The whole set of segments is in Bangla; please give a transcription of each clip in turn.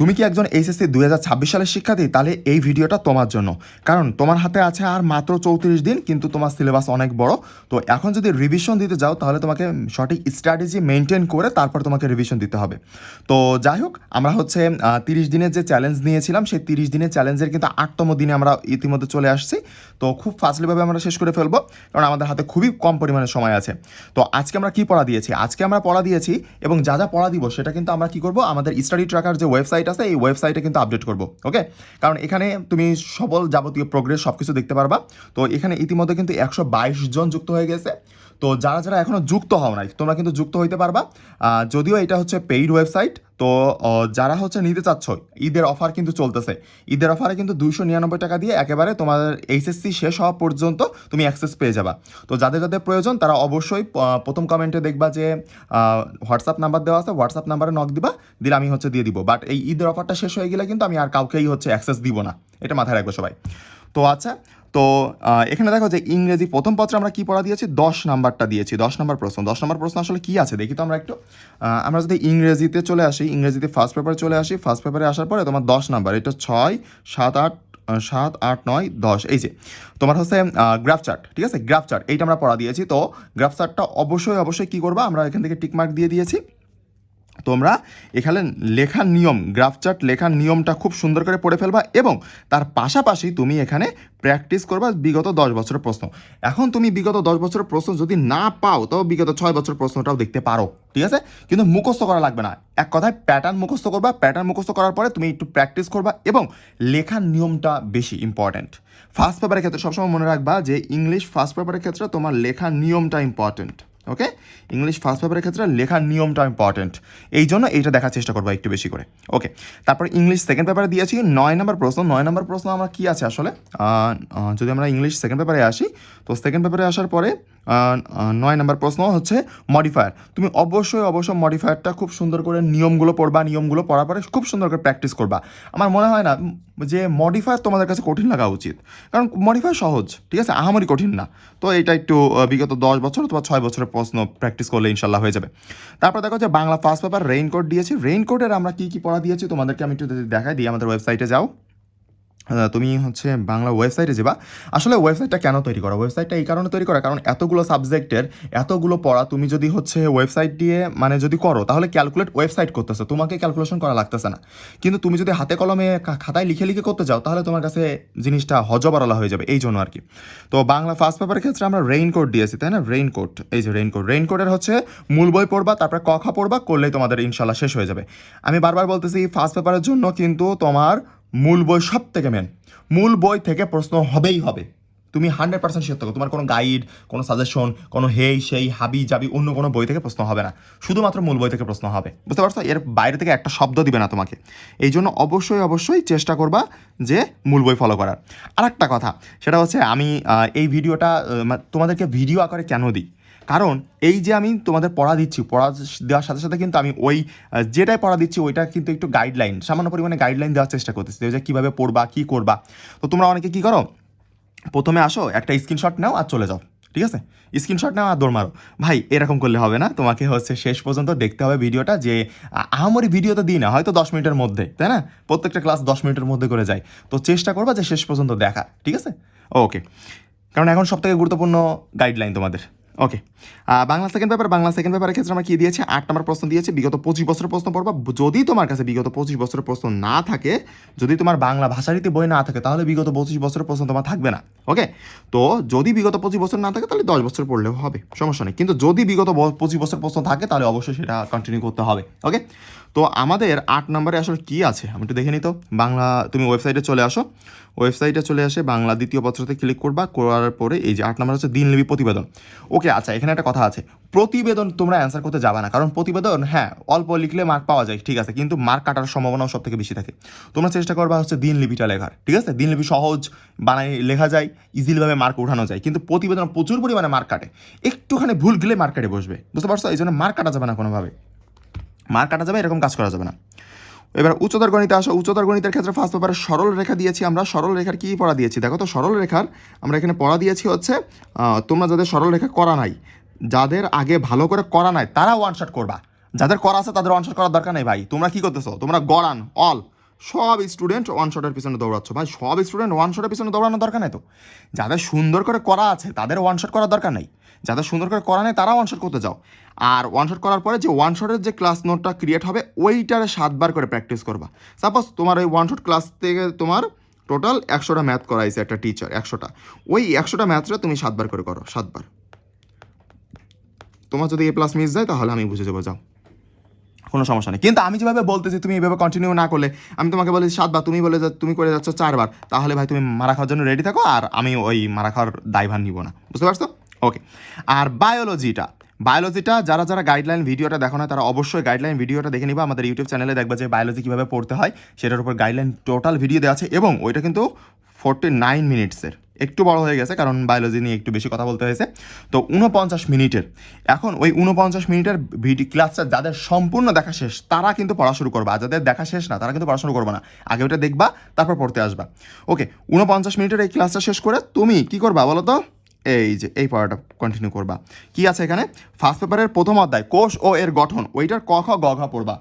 তুমি কি একজন এইচএসসি 2026 সালের শিক্ষার্থী? তাহলে এই ভিডিওটা তোমার জন্য। কারণ তোমার হাতে আছে আর মাত্র 34 দিন, কিন্তু তোমার সিলেবাস অনেক বড়। তো এখন যদি রিভিশন দিতে যাও তাহলে তোমাকে সঠিক স্ট্র্যাটেজি মেনটেন করে তারপর তোমাকে রিভিশন দিতে হবে। তো যাই হোক, আমরা হচ্ছে 30 দিনের যে চ্যালেঞ্জ নিয়েছিলাম সেই 30 দিনের চ্যালেঞ্জের কিন্তু 8তম দিনে আমরা ইতিমধ্যে চলে আসছি। তো খুব ফাস্টলিভাবে আমরা শেষ করে ফেলবো, কারণ আমাদের হাতে খুবই কম পরিমাণে সময় আছে। তো আজকে আমরা কি পড়া দিয়েছি? আজকে আমরা পড়া দিয়েছি, এবং যা যা পড়া দিব সেটা কিন্তু আমরা কি করব, আমাদের স্টাডি ট্র্যাকার যে ওয়েবসাইট আছে এই ওয়েবসাইটে কিন্তু আপডেট করব। ওকে, কারণ এখানে তুমি সকল যাবতীয় প্রোগ্রেস সব কিছু দেখতে পারবা। তো এখানে ইতিমধ্যে কিন্তু 122 জন যুক্ত হয়ে গেছে। তো যারা যারা এখনও যুক্ত হও নাই তোমরা কিন্তু যুক্ত হইতে পারবা। যদিও এটা হচ্ছে পেইড ওয়েবসাইট। তো যারা হচ্ছে নিতে চাচ্ছ, ঈদের অফার কিন্তু চলতেছে। ঈদের অফারে কিন্তু 299 টাকা দিয়ে একেবারে তোমাদের এইচএসসি শেষ হওয়া পর্যন্ত তুমি অ্যাক্সেস পেয়ে যাবা। তো যাদের যাদের প্রয়োজন তারা অবশ্যই প্রথম কমেন্টে দেখবা যে হোয়াটসঅ্যাপ নাম্বার দেওয়া আছে, হোয়াটসঅ্যাপ নাম্বারে নক দিবা, দিলে আমি হচ্ছে দিয়ে দিব। বাট এই ঈদের অফারটা শেষ হয়ে গেলে কিন্তু আমি আর কাউকেই হচ্ছে অ্যাক্সেস দিব না, এটা মাথায় রাখবো সবাই। তো আচ্ছা, তো এখানে দেখো যে ইংরেজি প্রথম পত্রে আমরা কি পড়া দিয়েছি, 10 নাম্বারটা দিয়েছি। 10 নম্বর প্রশ্ন, 10 নম্বর প্রশ্ন আসলে কি আছে দেখি তো আমরা একটু। আমরা যদি ইংরেজিতে চলে আসি, ইংরেজিতে ফার্স্ট পেপারে চলে আসি, ফার্স্ট পেপারে আসার পরে তোমার 10 নাম্বার, এটা 6, 7, 8, 7, 8, 9, 10, এই যে তোমার হচ্ছে গ্রাফ চার্ট। ঠিক আছে, গ্রাফ চার্ট এইটা আমরা পড়া দিয়েছি। তো গ্রাফ চার্টটা অবশ্যই অবশ্যই কী করবা, আমরা এখান থেকে টিকমার্ক দিয়ে দিয়েছি। তোমরা এখানে লেখার নিয়ম, গ্রাফ চার্ট লেখার নিয়মটা খুব সুন্দর করে পড়ে ফেলবা, এবং তার পাশাপাশি তুমি এখানে প্র্যাকটিস করবা বিগত 10 বছরের প্রশ্ন। এখন তুমি বিগত 10 বছরের প্রশ্ন যদি না পাও তো বিগত 6 বছরের প্রশ্নটাও দেখতে পারো। ঠিক আছে, কিন্তু মুখস্থ করা লাগবে না। এক কথায় প্যাটার্ন মুখস্থ করবা, প্যাটার্ন মুখস্থ করার পরে তুমি একটু প্র্যাকটিস করবা, এবং লেখার নিয়মটা বেশি ইম্পর্ট্যান্ট। ফার্স্ট পেপারের ক্ষেত্রে সবসময় মনে রাখবা যে ইংলিশ ফার্স্ট পেপারের ক্ষেত্রে তোমার লেখার নিয়মটা ইম্পর্ট্যান্ট। ওকে, ইংলিশ ফার্স্ট পেপারের ক্ষেত্রে লেখার নিয়মটা ইম্পর্টেন্ট, এই জন্য এইটা দেখার চেষ্টা করবো একটু বেশি করে। ওকে, তারপর ইংলিশ সেকেন্ড পেপারে দিয়েছি 9 নম্বর প্রশ্ন। 9 নম্বর প্রশ্ন আমরা কি আছে আসলে, যদি আমরা ইংলিশ সেকেন্ড পেপারে আসি, তো সেকেন্ড পেপারে আসার পরে 9 নম্বর প্রশ্ন হচ্ছে মডিফায়ার। তুমি অবশ্যই অবশ্যই মডিফায়ারটা খুব সুন্দর করে নিয়মগুলো পড়বা, নিয়মগুলো পড়ার পরে খুব সুন্দর করে প্র্যাকটিস করবা। আমার মনে হয় না যে মডিফায়ার তোমাদের কাছে কঠিন লাগা উচিত, কারণ মডিফায়ার সহজ, ঠিক আছে, আহামরি কঠিন না। তো এটা একটু বিগত 10 বছর অথবা 6 বছরের প্রশ্ন প্র্যাকটিস করলে ইনশাল্লাহ হয়ে যাবে। তারপর দেখো যে বাংলা ফার্স্ট পেপার রেইনকোট দিয়েছি। রেইনকোটের আমরা কী কী পড়া দিয়েছি তোমাদেরকে আমি একটু দেখাই দিই। আমাদের ওয়েবসাইটে যাও, তুমি হচ্ছে বাংলা ওয়েবসাইটে যাবা। আসলে ওয়েবসাইটটা কেন তৈরি করা, ওয়েবসাইটটা এই কারণে তৈরি করা, কারণ এতগুলো সাবজেক্টের এতগুলো পড়া তুমি যদি হচ্ছে ওয়েবসাইট দিয়ে মানে যদি করো তাহলে ক্যালকুলেট ওয়েবসাইট করতেছে, তোমাকে ক্যালকুলেশন করা লাগতেছে না। কিন্তু তুমি যদি হাতে কলমে খাতায় লিখে লিখে করতে যাও তাহলে তোমার কাছে জিনিসটা হজবরলা হয়ে যাবে, এই জন্য আর কি। তো বাংলা ফার্স্ট পেপারের ক্ষেত্রে আমরা রেইনকোট দিয়েছি, তাই না, রেইনকোট, এই যে রেইনকোট। রেইনকোটের হচ্ছে মূল বই পড়বা, তারপরে ক খ পড়বা, করলেই তোমাদের ইনশাল্লাহ শেষ হয়ে যাবে। আমি বারবার বলতেছি ফার্স্ট পেপারের জন্য কিন্তু তোমার মূল বই সব থেকে মেন, মূল বই থেকে প্রশ্ন হবেই হবে। তুমি 100% শিওর থাকো, তোমার কোনো গাইড, কোনো সাজেশন, কোনো হেই সেই হাবি জাবি অন্য কোনো বই থেকে প্রশ্ন হবে না, শুধুমাত্র মূল বই থেকে প্রশ্ন হবে, বুঝতে পারছো? এর বাইরে থেকে একটা শব্দ দিবে না তোমাকে। এই জন্য অবশ্যই অবশ্যই চেষ্টা করবা যে মূল বই ফলো করার। আর একটা কথা, সেটা হচ্ছে আমি এই ভিডিওটা তোমাদেরকে ভিডিও আকারে কেন দিই, কারণ এই যে আমি তোমাদের পড়া দিচ্ছি, পড়া দেওয়ার সাথে সাথে কিন্তু আমি ওই যেটাই পড়া দিচ্ছি ওইটা কিন্তু একটু গাইডলাইন, সামান্য পরিমাণে গাইডলাইন দেওয়ার চেষ্টা করতেছি যে কীভাবে পড়বা, কী করবা। তো তোমরা অনেকে কী করো, প্রথমে আসো একটা স্ক্রিনশট নাও আর চলে যাও, ঠিক আছে, স্ক্রিনশট নাও আর দৌড় মারো। ভাই এরকম করলে হবে না, তোমাকে হচ্ছে শেষ পর্যন্ত দেখতে হবে ভিডিওটা। যে আহামরি ভিডিও তো দিই না, হয়তো 10 মিনিটের মধ্যে, তাই না, প্রত্যেকটা ক্লাস 10 মিনিটের মধ্যে করে যায়। তো চেষ্টা করবা যে শেষ পর্যন্ত দেখা, ঠিক আছে? ওকে, কারণ এখন সবথেকে গুরুত্বপূর্ণ গাইডলাইন তোমাদের। Okay, Bangla second paper, Bangla second পেপারের ক্ষেত্রে আমরা কি দিয়েছি, 8 নম্বর প্রশ্ন দিয়েছি। বিগত 25 বছরের প্রশ্ন পড়বা। যদি তোমার কাছে বিগত 25 বছরের প্রশ্ন না থাকে, যদি তোমার বাংলা ভাষারীতি বই না থাকে, তাহলে বিগত 25 বছরের প্রশ্ন তোমার থাকবে না। ওকে, তো যদি বিগত 25 বছর না থাকে তাহলে 10 বছর পড়লেও হবে, সমস্যা নেই। কিন্তু যদি বিগত 25 বছর প্রশ্ন থাকে তাহলে অবশ্যই সেটা কন্টিনিউ করতে হবে। ওকে, তো আমাদের 8 নম্বরে আসলে কি আছে আমি একটু দেখে নিই। তো বাংলা, তুমি ওয়েবসাইটে চলে আসো, ওয়েবসাইটে চলে আসে বাংলা দ্বিতীয় পত্রতে ক্লিক করবা, করার পরে এই যে 8 নম্বর হচ্ছে দিনলিপি প্রতিবেদন। ওকে, আচ্ছা, এখানে একটা কথা আছে, প্রতিবেদন তোমরা অ্যান্সার করতে যাবে না, কারণ প্রতিবেদন হ্যাঁ অল্প লিখলে মার্ক পাওয়া যায়, ঠিক আছে, কিন্তু মার্ক কাটার সম্ভাবনাও সব থেকে বেশি থাকে। তোমরা চেষ্টা করবা হচ্ছে দিনলিপিটা লেখার, ঠিক আছে, দিনলিপি সহজ, বানাই লেখা যায়, ইজিলিভাবে মার্ক উঠানো যায়, কিন্তু প্রতিবেদন প্রচুর পরিমাণে মার্ক কাটে, একটুখানি ভুল গেলে মার্ক কাটে বসবে, বুঝতে পারছো? এই জন্য মার্ক কাটা যাবে না কোনোভাবে, মার্ক কাটা যাবে এরকম কাজ করা যাবে না। এবার উচ্চতর গণিতে আসো। উচ্চতর গণিতের ক্ষেত্রে ফার্স্ট পেপারে সরল রেখা দিয়েছি আমরা। সরল রেখার কী পড়া দিয়েছি দেখো তো, সরল রেখার আমরা এখানে পড়া দিয়েছি হচ্ছে তোমরা যাদের সরল রেখা করা নাই, যাদের আগে ভালো করে করা নাই তারা ওয়ান শট করবা, যাদের করা আছে তাদের ওয়ান শট করার দরকার নেই ভাই। তোমরা কি করতেছো, তোমরা গড়ান অল সব স্টুডেন্ট ওয়ান শটের পিছনে দৌড়াচ্ছ ভাই। সব স্টুডেন্ট ওয়ান শটের পিছনে দৌড়ানোর দরকার নেই তো। যাদের সুন্দর করে করা আছে তাদের ওয়ান শট করার দরকার নেই, যাদের সুন্দর করে করা নেই তারা ওয়ান শট করতে যাও। আর ওয়ান শট করার পরে যে ওয়ান শটের যে ক্লাস নোটটা ক্রিয়েট হবে ওইটারে 7 বার করে প্র্যাকটিস করবা। সাপোজ তোমার ওই ওয়ান শট ক্লাস থেকে তোমার টোটাল 100টা ম্যাথ করাইছে একটা টিচার, 100টা, ওই 100টা ম্যাথটা তুমি 7 বার করে করো, 7 বার। তোমার যদি A+ মিস যায় তাহলে আমি বুঝে যাবো, যাও, কোনো সমস্যা নেই। কিন্তু আমি যেভাবে বলতেছি তুমি এইভাবে কন্টিনিউ না করলে, আমি তোমাকে বলেছি 7 বার, তুমি করে যাচ্ছ 4 বার, তাহলে ভাই তুমি মারা খাওয়ার জন্য রেডি থাকো, আর আমি ওই মারা খাওয়ার দায়ভার নিব না, বুঝতে পারছো? ওকে। আর বায়োলজিটা যারা যারা গাইডলাইন ভিডিওটা দেখো না তারা অবশ্যই গাইডলাইন ভিডিওটা দেখে নিবা। আমাদের ইউটিউব চ্যানেলে দেখবা যে বায়োলজি কীভাবে পড়তে হয় সেটার উপর গাইডলাইন টোটাল ভিডিও দেওয়া আছে, এবং ওইটা কিন্তু 49 মিনিটসের, একটু বড় হয়ে গেছে কারণ বায়োলজি নিয়ে একটু বেশি কথা বলতে হয়েছে। তো 49 মিনিটের, এখন ওই 49 মিনিটের ভিডিও ক্লাসটা যাদের সম্পূর্ণ দেখা শেষ তারা কিন্তু পড়া শুরু করবা, আর যাদের দেখা শেষ না তারা কিন্তু পড়াশুরু করবে না, আগে ওটা দেখবা তারপর পড়তে আসবা। ওকে, 49 মিনিটের এই ক্লাসটা শেষ করে তুমি কি করবা বলো তো? এই যে এই পড়াটা কন্টিনিউ করবা। কি আছে এখানে? ফার্স্ট পেপারের প্রথম অধ্যায় কোষ ও এর গঠন, ওইটার ক খ গ ঘ পড়বা।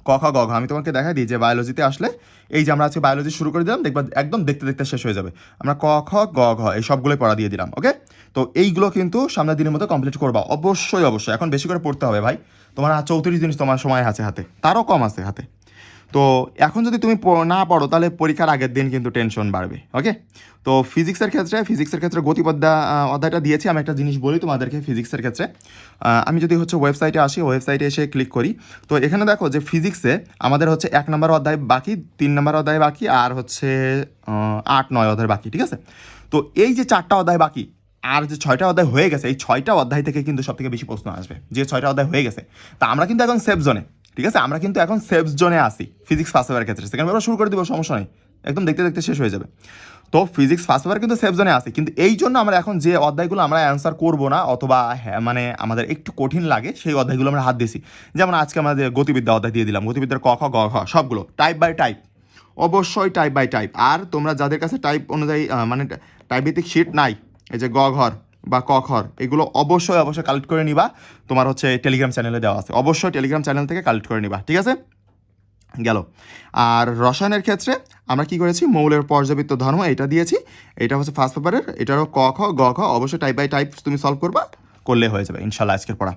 ক খ গ ঘ আমি তোমাকে দেখাই দিই যে বায়োলজিতে আসলে এই যে আমরা আজকে বায়োলজি শুরু করে দিলাম, দেখবা একদম দেখতে দেখতে শেষ হয়ে যাবে। আমরা ক খ গ ঘ এই সবগুলোই পড়া দিয়ে দিলাম। ওকে, তো এইগুলো কিন্তু সামনের দিনের মধ্যে কমপ্লিট করবা অবশ্যই। এখন বেশি করে পড়তে হবে ভাই, তোমার 34 দিন তোমার সময় আছে হাতে, তারও কম আছে হাতে। তো এখন যদি তুমি না পড়ো তাহলে পরীক্ষার আগের দিন কিন্তু টেনশন বাড়বে। ওকে, তো ফিজিক্সের ক্ষেত্রে গতিপদ্যা অধ্যায়টা দিয়েছি। আমি একটা জিনিস বলি তোমাদেরকে ফিজিক্সের ক্ষেত্রে, আমি যদি হচ্ছে ওয়েবসাইটে আসি, ওয়েবসাইটে এসে ক্লিক করি, তো এখানে দেখো যে ফিজিক্সে আমাদের হচ্ছে 1 নম্বর অধ্যায় বাকি, 3 নম্বর অধ্যায় বাকি, আর হচ্ছে 8, 9 অধ্যায় বাকি, ঠিক আছে? তো এই যে 4টা অধ্যায় বাকি আর যে 6টা অধ্যায় হয়ে গেছে, এই 6টা অধ্যায় থেকে কিন্তু সব থেকে বেশি প্রশ্ন আসবে, যে 6টা অধ্যায় হয়ে গেছে। তা আমরা কিন্তু এখন সেফ জোনে, ঠিক আছে? আমরা কিন্তু এখন সেফ জোনে আসি ফিজিক্স ফার্স্ট পেপারের ক্ষেত্রে। সেকেন্ড পেপার শুরু করে দিব, সমস্যা নেই, একদম দেখতে দেখতে শেষ হয়ে যাবে। তো ফিজিক্স ফার্স্ট পেপার কিন্তু সেফ জোনে আসি, কিন্তু এই জন্য আমরা এখন যে অধ্যায়গুলো আমরা অ্যান্সার করবো না, অথবা মানে আমাদের একটু কঠিন লাগে সেই অধ্যায়গুলো আমরা হাত দিয়েছি। যেমন আজকে আমাদের গতিবিদ্যা অধ্যায় দিয়ে দিলাম, গতিবিদ্যার ক খ গ ঘ সবগুলো টাইপ বাই টাইপ, অবশ্যই টাইপ বাই টাইপ। আর তোমরা যাদের কাছে টাইপ অনুযায়ী মানে টাইপ ভিত্তিক শিট নাই, এই যে গ ঘর বা ক খর, এগুলো অবশ্যই কালেক্ট করে নিবা। তোমার হচ্ছে টেলিগ্রাম চ্যানেলে দেওয়া আছে, অবশ্যই টেলিগ্রাম চ্যানেল থেকে কালেক্ট করে নিবা, ঠিক আছে? গেল। আর রসায়নের ক্ষেত্রে আমরা কি করেছি, মৌলের পর্যাবৃত্ত ধর্ম এটা দিয়েছি, এটা হচ্ছে ফার্স্ট পেপারের, এটারও ক খ গ ঘ অবশ্যই টাইপ বাই টাইপ তুমি সলভ করবা, করলে হয়ে যাবে ইনশাল্লাহ আজকের পড়া।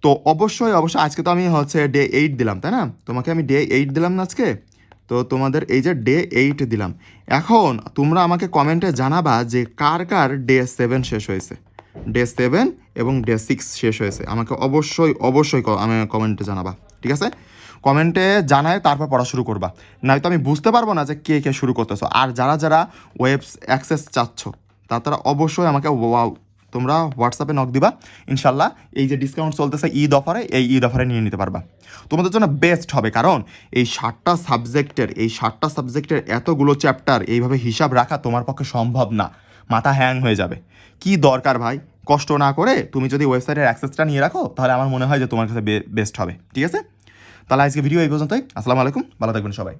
তো অবশ্যই আজকে তো আমি হচ্ছে ডে 8 দিলাম, তাই না? তোমাকে আমি ডে 8 দিলাম না আজকে, তো তোমাদের এই যে ডে 8 দিলাম। এখন তোমরা আমাকে কমেন্টে জানাবা যে কার কার ডে 7 শেষ হয়েছে, ডে 7 এবং ডে 6 শেষ হয়েছে, আমাকে অবশ্যই আমি কমেন্টে জানাবা, ঠিক আছে? কমেন্টে জানায় তারপর পড়া শুরু করবা, নয়তো আমি বুঝতে পারবো না যে কে কে শুরু করতেছো। আর যারা যারা ওয়েব অ্যাক্সেস চাচ্ছ তারা অবশ্যই আমাকে তোমরা হোয়াটসঅ্যাপে নক দিবা, ইনশাল্লাহ এই যে ডিসকাউন্ট চলতেছে ঈদ অফারে, এই ঈদ অফারে নিয়ে নিতে পারবা। তোমাদের জন্য বেস্ট হবে, কারণ এই 7টা সাবজেক্টের এতগুলো চ্যাপ্টার এইভাবে হিসাব রাখা তোমার পক্ষে সম্ভব না, মাথা হ্যাং হয়ে যাবে। কি দরকার ভাই, কষ্ট না করে তুমি যদি ওয়েবসাইটের অ্যাক্সেসটা নিয়ে রাখো তাহলে আমার মনে হয় যে তোমার কাছে বেস্ট হবে, ঠিক আছে? তাহলে আজকে ভিডিও এই পর্যন্তই। আসসালামু আলাইকুম, ভালো থাকবেন সবাই।